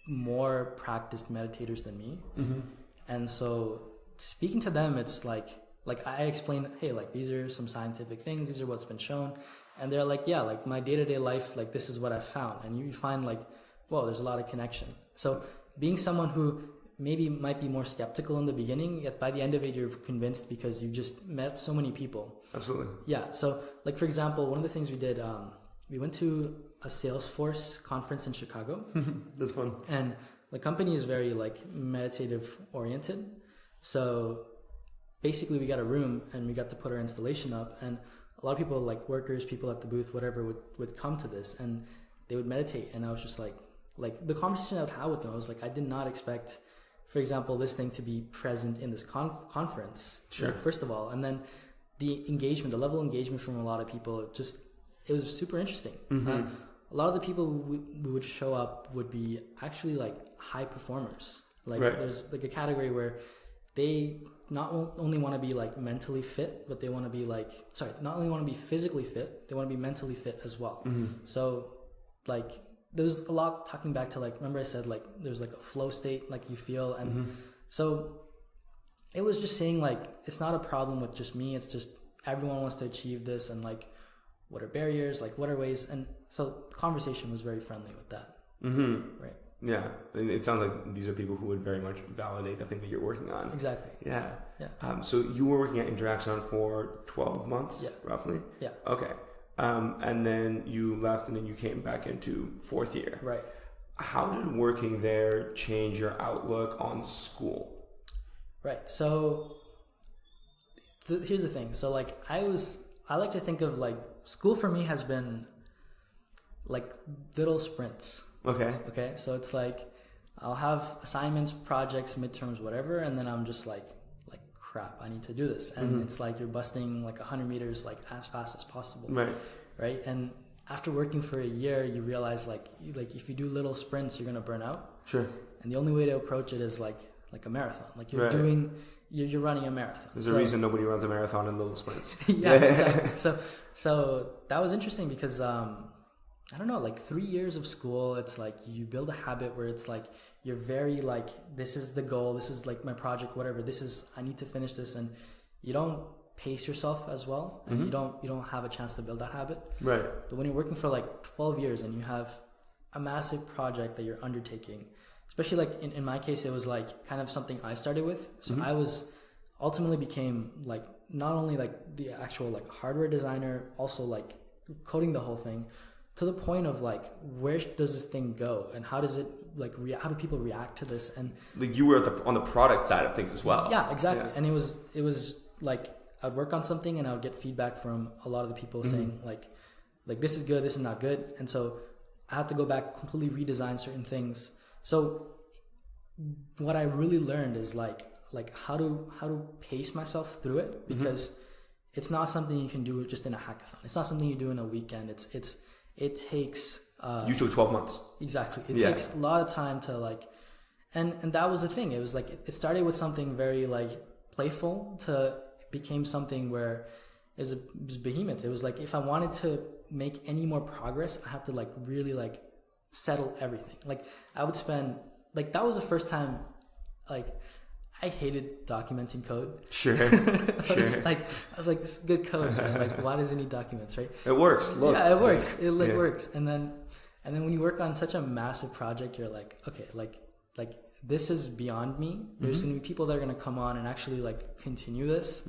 more practiced meditators than me, and so speaking to them, it's like like I explain, hey, like these are some scientific things, these are what's been shown, and they're like, yeah, like my day-to-day life, like this is what I've found, and you find like, whoa, there's a lot of connection. So being someone who maybe might be more skeptical in the beginning, yet by the end of it, you're convinced because you just met so many people. Absolutely. Yeah. So like, for example, one of the things we did, we went to a Salesforce conference in Chicago. That's fun. And the company is very like meditative oriented. So basically we got a room and we got to put our installation up, and a lot of people, like workers, people at the booth, whatever, would come to this and they would meditate. And I was just like the conversation I would have with them, I was like, I did not expect, for example, this thing to be present in this conference. Sure. Like, first of all, and then the engagement, the level of engagement from a lot of people, it was super interesting. Mm-hmm. A lot of the people who would show up would be actually like high performers. Like right. There's like a category where they not only want to be like mentally fit, but they want to be not only want to be physically fit, they want to be mentally fit as well. Mm-hmm. So like there was a lot talking back to like, remember I said like there's like a flow state like you feel, and so it was just saying like it's not a problem with just me, it's just everyone wants to achieve this, and like what are barriers, like what are ways, and so the conversation was very friendly with that. Right. Yeah, and it sounds like these are people who would very much validate the thing that you're working on. Exactly. Yeah. Yeah. So you were working at InteraXon for 12 months, roughly? Yeah. Okay. And then you left and then you came back into fourth year. Right. How did working there change your outlook on school? Right. So here's the thing. So like I like to think of like school for me has been like little sprints. Okay. So it's like I'll have assignments, projects, midterms, whatever, and then I'm just like crap, I need to do this. And it's like you're busting like 100 meters like as fast as possible. Right. And after working for a year, you realize like if you do little sprints, you're gonna burn out. Sure. And the only way to approach it is like a marathon. Like you're running a marathon. There's a reason nobody runs a marathon in little sprints. Yeah, exactly. So that was interesting because I don't know, like 3 years of school, it's like you build a habit where it's like you're very like, this is the goal, this is like my project, whatever, I need to finish this, and you don't pace yourself as well, and you don't have a chance to build that habit. Right. But when you're working for like 12 years and you have a massive project that you're undertaking, especially like in my case, it was like kind of something I started with. So I was ultimately became like not only like the actual like hardware designer, also like coding the whole thing, to the point of like, where does this thing go, and how does it like how do people react to this? And like you were on the product side of things as well. Yeah, exactly. Yeah. And it was like I'd work on something and I would get feedback from a lot of the people saying like this is good, this is not good, and so I had to go back, completely redesign certain things. So what I really learned is like how to pace myself through it, because it's not something you can do just in a hackathon. It's not something you do in a weekend. It takes you took 12 months. Exactly. It takes a lot of time to like, and that was the thing. It was like it started with something very like playful to it became something where it was behemoth. It was like if I wanted to make any more progress, I had to like really like settle everything. Like I would spend like, that was the first time like I hated documenting code. Sure. I was like, this is good code, man. Like, why does it need documents, right? It works. Look, yeah, it works. It works. And then when you work on such a massive project, you're like, okay, like this is beyond me. There's gonna be people that are gonna come on and actually like continue this,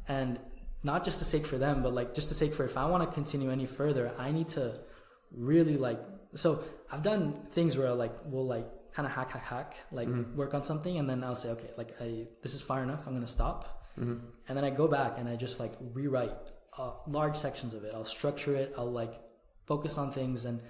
and not just to sake for them, but like just to sake for if I want to continue any further, I need to really like. So I've done things where like we'll like kind of hack, like work on something, and then I'll say, okay, like this is far enough, I'm gonna stop, and then I go back and I just like rewrite large sections of it. I'll structure it, I'll like focus on things, and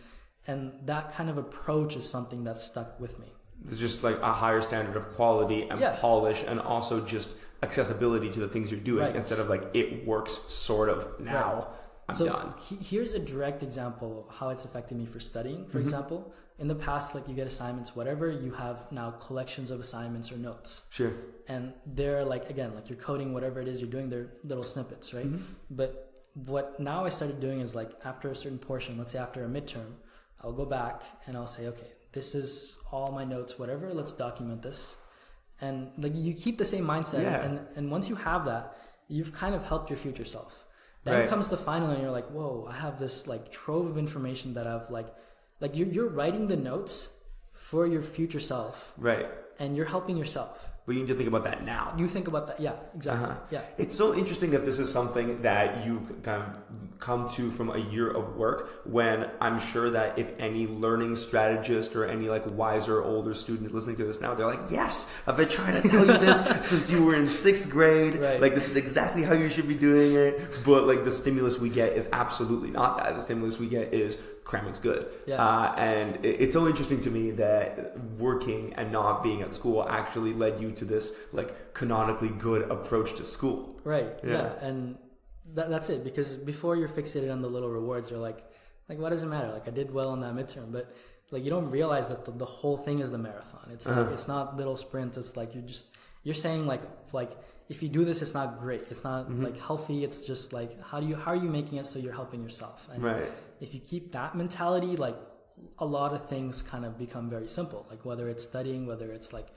that kind of approach is something that's stuck with me. There's just like a higher standard of quality and polish, and also just accessibility to the things you're doing, instead of like it works sort of now. I'm done. Here's a direct example of how it's affected me for studying. For example, in the past, like you get assignments, whatever, you have now collections of assignments or notes. Sure. And they're like, again, like you're coding whatever it is you're doing, they're little snippets, right? But what now I started doing is like after a certain portion, let's say after a midterm, I'll go back and I'll say, okay, this is all my notes, whatever, let's document this. And like you keep the same mindset. And once you have that, it becomes easier. And once you have that, it becomes easier. And you've kind of helped your future self. Then comes the final, and you're like, whoa, I have this like trove of information that I've like you're writing the notes for your future self. Right. And you're helping yourself. But you need to think about that now. You think about that. Yeah, exactly. Yeah. It's so interesting that this is something that you've kind of come to from a year of work, when I'm sure that if any learning strategist or any like wiser older student listening to this now, they're like, yes, I've been trying to tell you this since you were in 6th grade. Right. Like, this is exactly how you should be doing it. But like, the stimulus we get is absolutely not that. The stimulus we get is cramming's good. Yeah. And it's so interesting to me that working and not being at school actually led you to this like canonically good approach to school. Right. Yeah. And that's it, because before you're fixated on the little rewards, you're like what does it matter? Like, I did well on that midterm, but like, you don't realize that the whole thing is the marathon. It's like, it's not little sprints. It's like you're saying like if you do this, it's not great. It's not like healthy. It's just like, how are you making it so you're helping yourself? And if you keep that mentality, like, a lot of things kind of become very simple. Like, whether it's studying, whether it's like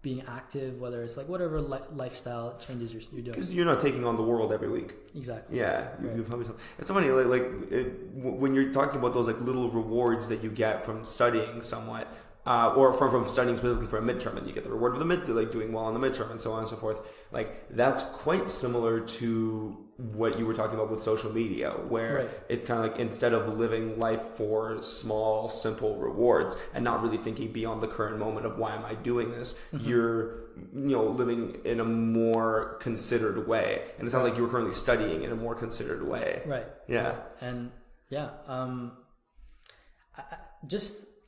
being active, whether it's like whatever lifestyle changes you're doing. Because you're not taking on the world every week. Exactly. Yeah. You've helped yourself. It's so funny, when you're talking about those like little rewards that you get from studying somewhat, or from studying specifically for a midterm, and you get the reward of the midterm, like doing well on the midterm and so on and so forth. Like, that's quite similar to what you were talking about with social media, where it's kind of like, instead of living life for small, simple rewards and not really thinking beyond the current moment of why am I doing this, you're, living in a more considered way. And it sounds like you were currently studying in a more considered way. Right. Yeah. And yeah,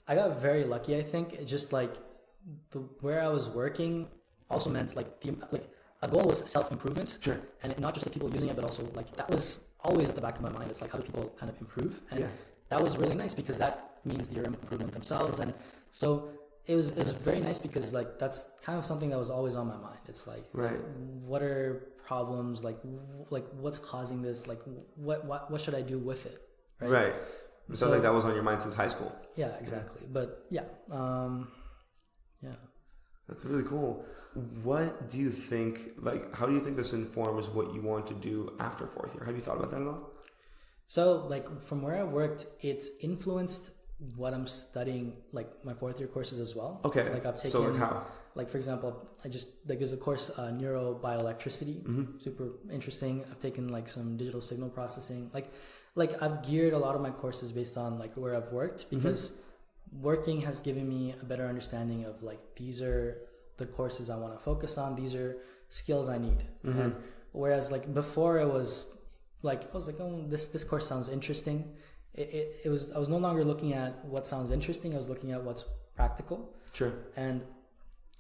I got very lucky, I think. It just like where I was working also meant a goal was self-improvement. Sure. And not just the people using it, but also like, that was always at the back of my mind. It's like, how do people kind of improve? And that was really nice, because that means they're improving themselves. And so it was very nice, because like, that's kind of something that was always on my mind. It's like, what are problems? Like what's causing this? Like, what should I do with it? Right. It sounds like that was on your mind since high school. Yeah, exactly. But yeah. That's really cool. What do you think, how do you think this informs what you want to do after 4th year? Have you thought about that at all? So like, from where I worked, it's influenced what I'm studying, like my 4th year courses as well. Okay. Like, I've taken, so how? Like, for example, there's a course, neurobioelectricity, super interesting. I've taken like some digital signal processing. Like I've geared a lot of my courses based on like where I've worked, because working has given me a better understanding of like, these are the courses I want to focus on. These are skills I need. And whereas like before, I was like, oh, this course sounds interesting. I was no longer looking at what sounds interesting. I was looking at what's practical. Sure. And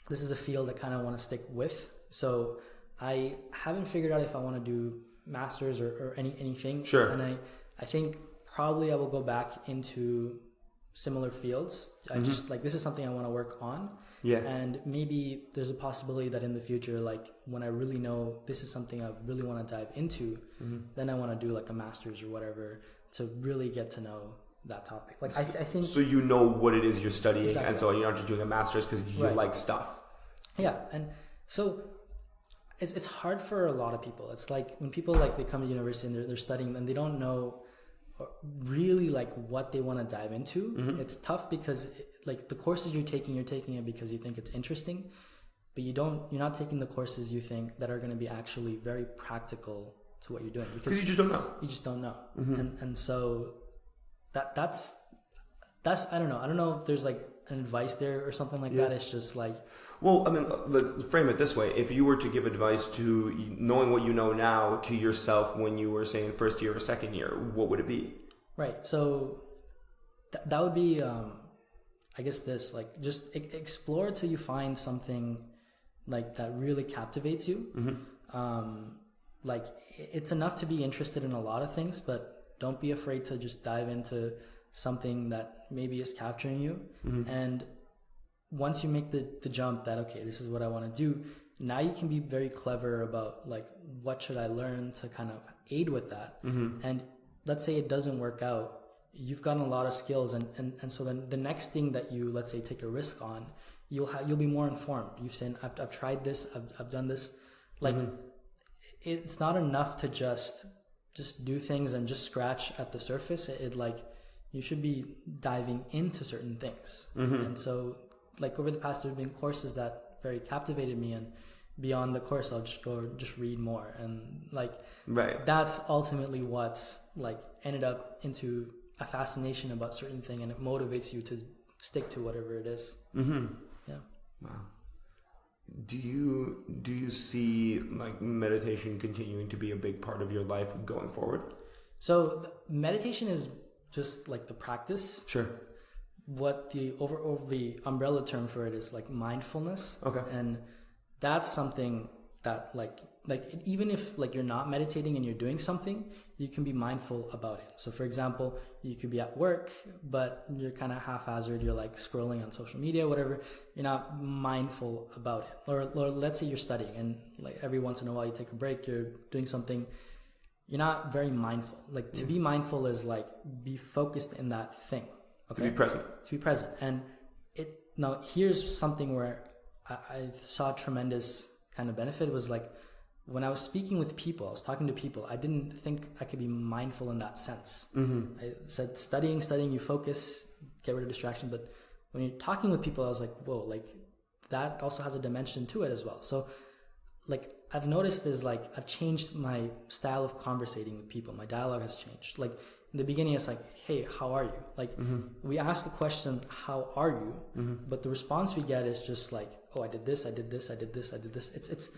this is a field I kind of want to stick with. So I haven't figured out if I want to do masters or anything. Sure. And I think probably I will go back into similar fields. I just like, this is something I want to work on. Yeah. And maybe there's a possibility that in the future, like when I really know this is something I really want to dive into, then I want to do like a master's or whatever to really get to know that topic. Like, I think. So you know what it is you're studying. Exactly. And so you're not just doing a master's because you like stuff. Yeah. And so it's hard for a lot of people. It's like when people like, they come to university and they're studying and they don't know really like what they want to dive into. It's tough because like the courses you're taking it because you think it's interesting, but you're not taking the courses you think that are going to be actually very practical to what you're doing, because you just don't know. And so that's I don't know if there's like an advice there or something like that. It's just like, well, I mean, let's frame it this way. If you were to give advice to knowing what you know now to yourself when you were, say, in 1st year or 2nd year, what would it be? Right. So that would be, I guess this, like, just explore till you find something like that really captivates you. Like, it's enough to be interested in a lot of things, but don't be afraid to just dive into something that maybe is capturing you. And once you make the jump that, okay, this is what I want to do, now you can be very clever about like, what should I learn to kind of aid with that? And let's say it doesn't work out, you've gotten a lot of skills, and so then the next thing that you, let's say, take a risk on, you'll be more informed. You've said, I've tried this, I've done this. Like, it's not enough to just do things and just scratch at the surface. It like you should be diving into certain things. And so like over the past, there have been courses that very captivated me, and beyond the course I'll just go just read more, and like that's ultimately what's like ended up into a fascination about certain thing, and it motivates you to stick to whatever it is. Yeah. Wow. Do you see like meditation continuing to be a big part of your life going forward? So meditation is just like the practice. Sure. What the the umbrella term for it is like mindfulness. Okay. And that's something that like even if like you're not meditating and you're doing something, you can be mindful about it. So for example, you could be at work, but you're kind of haphazard. You're like scrolling on social media, whatever. You're not mindful about it. Or let's say you're studying, and like every once in a while you take a break, you're doing something. You're not very mindful. Like to be mindful is like be focused in that thing. Okay. To be present. To be present. And now here's something where I saw tremendous kind of benefit was like when I was speaking with people, I was talking to people, I didn't think I could be mindful in that sense. I said studying, you focus, get rid of distraction. But when you're talking with people, I was like, whoa, like that also has a dimension to it as well. So like I've noticed is like I've changed my style of conversating with people. My dialogue has changed. Like in the beginning, it's like, hey, how are you? Like we ask a question, how are you? But the response we get is just like, oh, I did this. It's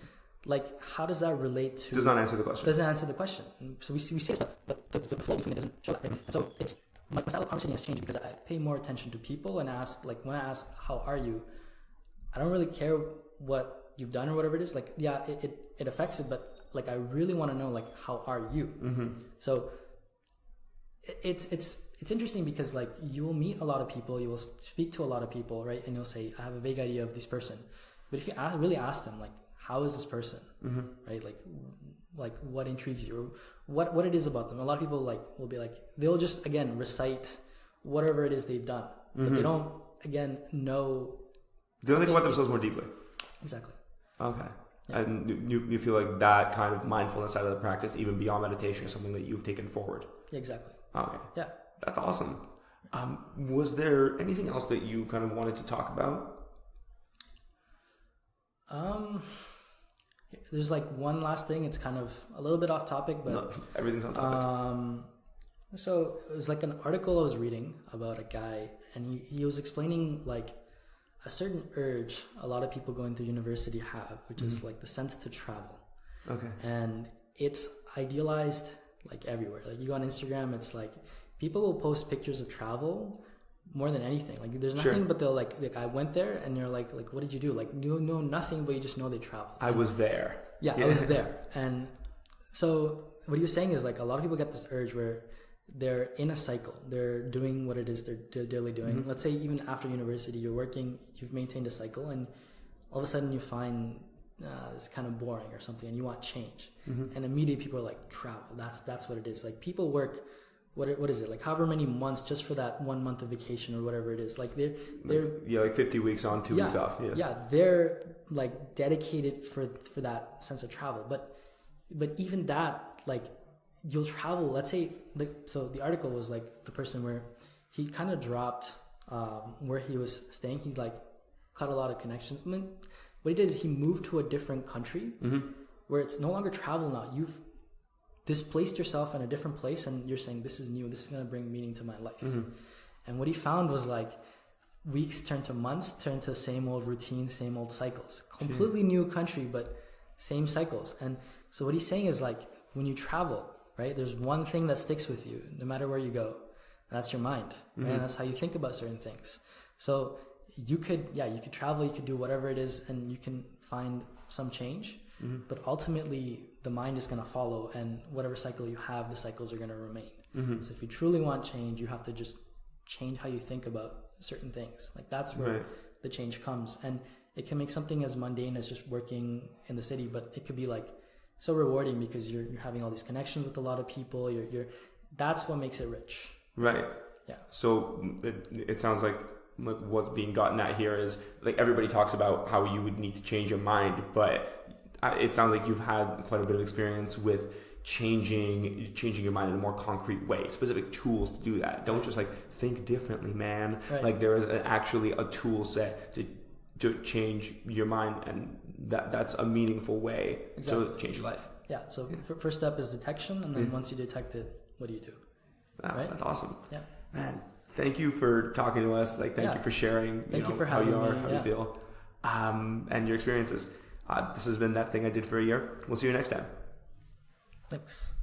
like, how does that relate to... Does not answer the question. Doesn't answer the question. So we say stuff, but the flow between it doesn't show that, right? And so it's, my style of conversation has changed because I pay more attention to people and ask, like when I ask, how are you? I don't really care what you've done or whatever it is. Like, yeah, it affects it, but like, I really want to know, like, how are you? So it's interesting because like you will meet a lot of people, you will speak to a lot of people, right? And you'll say, I have a vague idea of this person. But if you really ask them, like, how is this person, right? Like what intrigues you, or what it is about them. A lot of people like will be like, they'll just again recite whatever it is they've done, but they don't again know. They don't think about themselves more deeply. Exactly. Okay. Yeah. And you feel like that kind of mindfulness side of the practice, even beyond meditation, is something that you've taken forward. Yeah, exactly. Okay. Yeah. That's awesome. Was there anything else that you kind of wanted to talk about? There's like one last thing. It's kind of a little bit off topic, but no, everything's on topic. So it was like an article I was reading about a guy, and he was explaining like a certain urge a lot of people going to university have, which is like the sense to travel. Okay. And it's idealized like everywhere. Like you go on Instagram, it's like people will post pictures of travel more than anything. Like there's nothing, but they'll like I went there, and you're like what did you do? Like you know nothing, but you just know they traveled. I was there. Yeah, I was there. And so what he was saying is like a lot of people get this urge where they're in a cycle. They're doing what it is they're daily doing. Let's say even after university, you're working, you've maintained a cycle, and all of a sudden you find it's kind of boring or something, and you want change. And immediately people are like, travel. That's what it is. Like people work, what is it? Like however many months just for that 1 month of vacation or whatever it is. Like they're like 50 weeks on, 2 weeks off. Yeah, they're like dedicated for that sense of travel. But even that, like you'll travel. Let's say so the article was like the person where he kind of dropped where he was staying. He like cut a lot of connections. I mean, what he did is he moved to a different country where it's no longer travel now. You've displaced yourself in a different place, and you're saying, this is new. This is going to bring meaning to my life. And what he found was like weeks turned to months, turned to same old routine, same old cycles. Completely new country, but same cycles. And so what he's saying is like when you travel, right, there's one thing that sticks with you no matter where you go. That's your mind. Right? And that's how you think about certain things. So you could travel, you could do whatever it is, and you can find some change. But ultimately, the mind is going to follow, and whatever cycle you have, the cycles are going to remain. So if you truly want change, you have to just change how you think about certain things. Like that's where the change comes. And it can make something as mundane as just working in the city, but it could be like so rewarding because you're having all these connections with a lot of people. That's what makes it rich. Right. Yeah. So it sounds like what's being gotten at here is like everybody talks about how you would need to change your mind, but it sounds like you've had quite a bit of experience with changing your mind in a more concrete way, specific tools to do that. Don't just like think differently, man. Right. Like there is actually a tool set to change your mind, and that's a meaningful way to change your life. Yeah. So first step is detection, and then once you detect it, what do you do? Wow, right? That's awesome. Yeah. Man, thank you for talking to us. Like, thank you for sharing. Thank you for having me. How you feel, and your experiences. This has been That Thing I Did for a Year. We'll see you next time. Thanks.